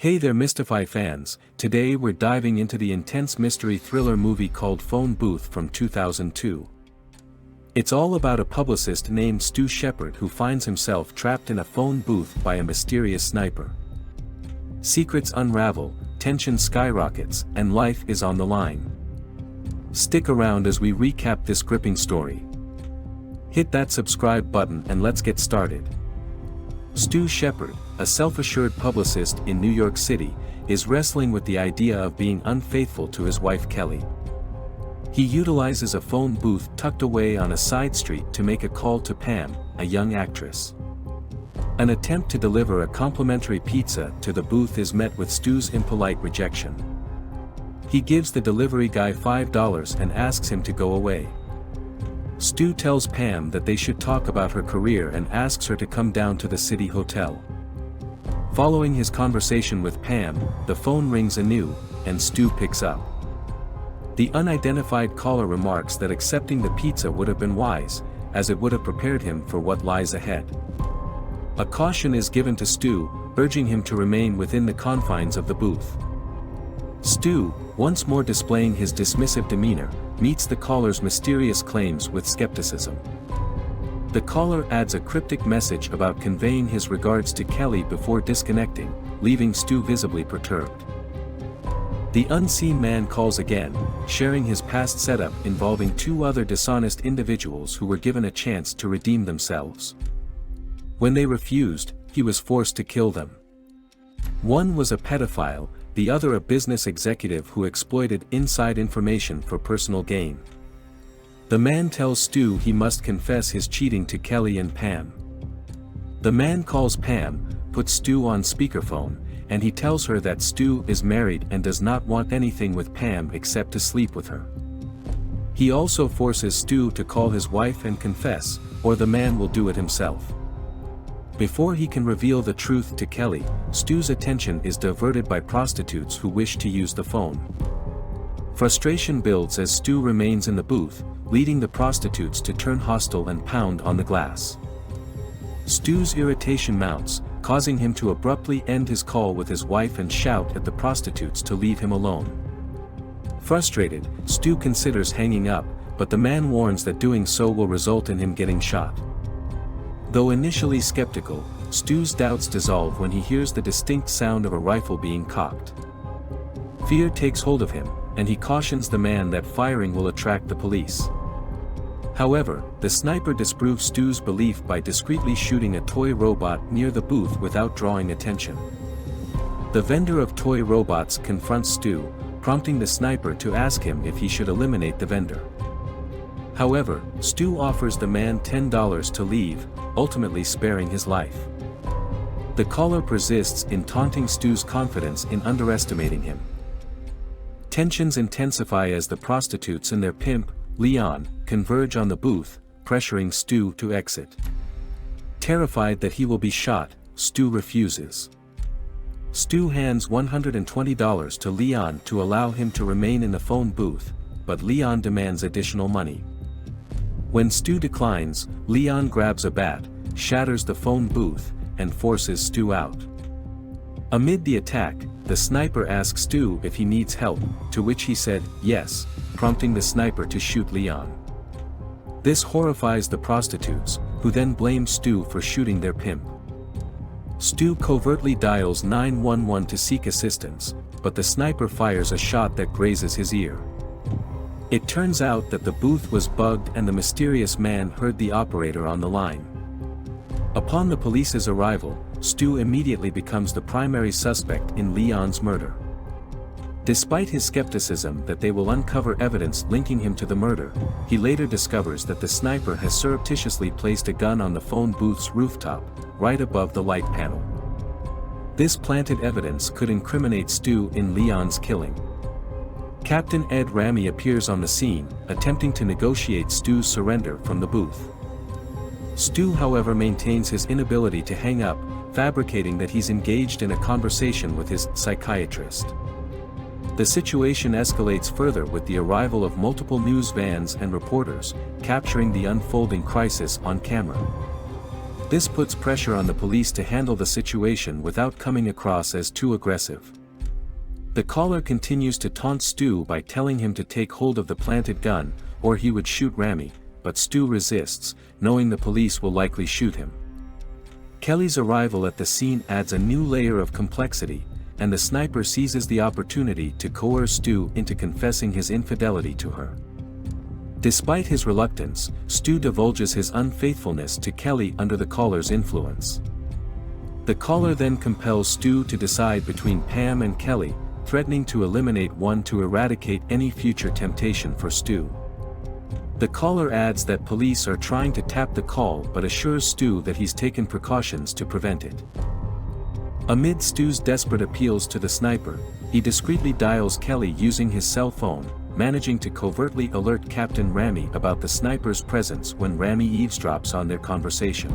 Hey there Mysti-Fi fans, today we're diving into the intense mystery thriller movie called Phone Booth from 2002. It's all about a publicist named Stu Shepard who finds himself trapped in a phone booth by a mysterious sniper. Secrets unravel, tension skyrockets, and life is on the line. Stick around as we recap this gripping story. Hit that subscribe button and let's get started. Stu Shepard, a self-assured publicist in New York City, is wrestling with the idea of being unfaithful to his wife Kelly. He utilizes a phone booth tucked away on a side street to make a call to Pam, a young actress. An attempt to deliver a complimentary pizza to the booth is met with Stu's impolite rejection. He gives the delivery guy $5 and asks him to go away. Stu tells Pam that they should talk about her career and asks her to come down to the city hotel. Following his conversation with Pam, the phone rings anew, and Stu picks up. The unidentified caller remarks that accepting the pizza would have been wise, as it would have prepared him for what lies ahead. A caution is given to Stu, urging him to remain within the confines of the booth. Stu, once more displaying his dismissive demeanor, meets the caller's mysterious claims with skepticism. The caller adds a cryptic message about conveying his regards to Kelly before disconnecting, leaving Stu visibly perturbed. The unseen man calls again, sharing his past setup involving two other dishonest individuals who were given a chance to redeem themselves. When they refused, he was forced to kill them. One was a pedophile, the other a business executive who exploited inside information for personal gain. The man tells Stu he must confess his cheating to Kelly and Pam. The man calls Pam, puts Stu on speakerphone, and he tells her that Stu is married and does not want anything with Pam except to sleep with her. He also forces Stu to call his wife and confess, or the man will do it himself. Before he can reveal the truth to Kelly, Stu's attention is diverted by prostitutes who wish to use the phone. Frustration builds as Stu remains in the booth, leading the prostitutes to turn hostile and pound on the glass. Stu's irritation mounts, causing him to abruptly end his call with his wife and shout at the prostitutes to leave him alone. Frustrated, Stu considers hanging up, but the man warns that doing so will result in him getting shot. Though initially skeptical, Stu's doubts dissolve when he hears the distinct sound of a rifle being cocked. Fear takes hold of him, and he cautions the man that firing will attract the police. However, the sniper disproves Stu's belief by discreetly shooting a toy robot near the booth without drawing attention. The vendor of toy robots confronts Stu, prompting the sniper to ask him if he should eliminate the vendor. However, Stu offers the man $10 to leave, ultimately sparing his life. The caller persists in taunting Stu's confidence in underestimating him. Tensions intensify as the prostitutes and their pimp, Leon, converge on the booth, pressuring Stu to exit. Terrified that he will be shot, Stu refuses. Stu hands $120 to Leon to allow him to remain in the phone booth, but Leon demands additional money. When Stu declines, Leon grabs a bat, shatters the phone booth, and forces Stu out. Amid the attack, the sniper asks Stu if he needs help, to which he said, yes, prompting the sniper to shoot Leon. This horrifies the prostitutes, who then blame Stu for shooting their pimp. Stu covertly dials 911 to seek assistance, but the sniper fires a shot that grazes his ear. It turns out that the booth was bugged and the mysterious man heard the operator on the line. Upon the police's arrival, Stu immediately becomes the primary suspect in Leon's murder. Despite his skepticism that they will uncover evidence linking him to the murder, he later discovers that the sniper has surreptitiously placed a gun on the phone booth's rooftop, right above the light panel. This planted evidence could incriminate Stu in Leon's killing. Captain Ed Ramey appears on the scene, attempting to negotiate Stu's surrender from the booth. Stu however maintains his inability to hang up, fabricating that he's engaged in a conversation with his psychiatrist. The situation escalates further with the arrival of multiple news vans and reporters, capturing the unfolding crisis on camera. This puts pressure on the police to handle the situation without coming across as too aggressive. The caller continues to taunt Stu by telling him to take hold of the planted gun, or he would shoot Rami, but Stu resists, knowing the police will likely shoot him. Kelly's arrival at the scene adds a new layer of complexity, and the sniper seizes the opportunity to coerce Stu into confessing his infidelity to her. Despite his reluctance, Stu divulges his unfaithfulness to Kelly under the caller's influence. The caller then compels Stu to decide between Pam and Kelly, threatening to eliminate one to eradicate any future temptation for Stu. The caller adds that police are trying to tap the call but assures Stu that he's taken precautions to prevent it. Amid Stu's desperate appeals to the sniper, he discreetly dials Kelly using his cell phone, managing to covertly alert Captain Rami about the sniper's presence when Rami eavesdrops on their conversation.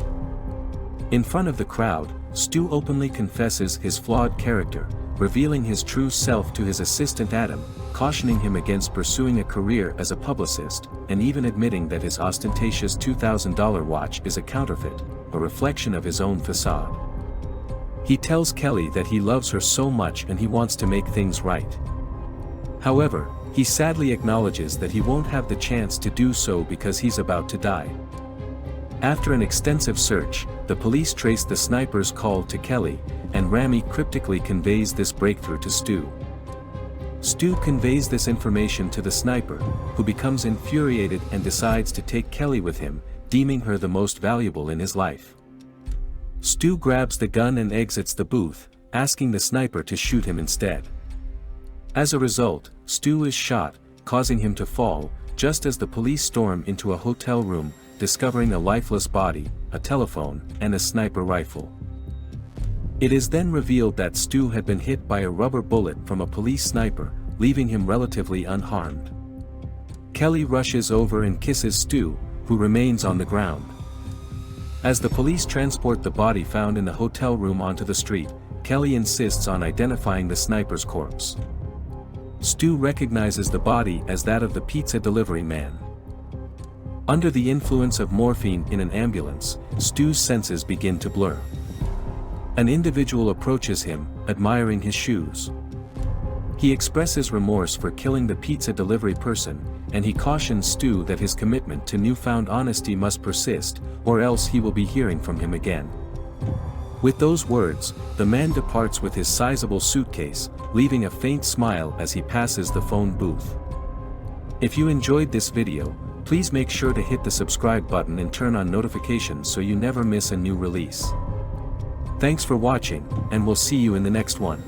In front of the crowd, Stu openly confesses his flawed character, revealing his true self to his assistant Adam, cautioning him against pursuing a career as a publicist, and even admitting that his ostentatious $2,000 watch is a counterfeit, a reflection of his own facade. He tells Kelly that he loves her so much and he wants to make things right. However, he sadly acknowledges that he won't have the chance to do so because he's about to die. After an extensive search, the police trace the sniper's call to Kelly, and Rami cryptically conveys this breakthrough to Stu. Stu conveys this information to the sniper, who becomes infuriated and decides to take Kelly with him, deeming her the most valuable in his life. Stu grabs the gun and exits the booth, asking the sniper to shoot him instead. As a result, Stu is shot, causing him to fall, just as the police storm into a hotel room, discovering a lifeless body, a telephone, and a sniper rifle. It is then revealed that Stu had been hit by a rubber bullet from a police sniper, leaving him relatively unharmed. Kelly rushes over and kisses Stu, who remains on the ground. As the police transport the body found in the hotel room onto the street, Kelly insists on identifying the sniper's corpse. Stu recognizes the body as that of the pizza delivery man. Under the influence of morphine in an ambulance, Stu's senses begin to blur. An individual approaches him, admiring his shoes. He expresses remorse for killing the pizza delivery person, and he cautions Stu that his commitment to newfound honesty must persist, or else he will be hearing from him again. With those words, the man departs with his sizable suitcase, leaving a faint smile as he passes the phone booth. If you enjoyed this video, please make sure to hit the subscribe button and turn on notifications so you never miss a new release. Thanks for watching, and we'll see you in the next one.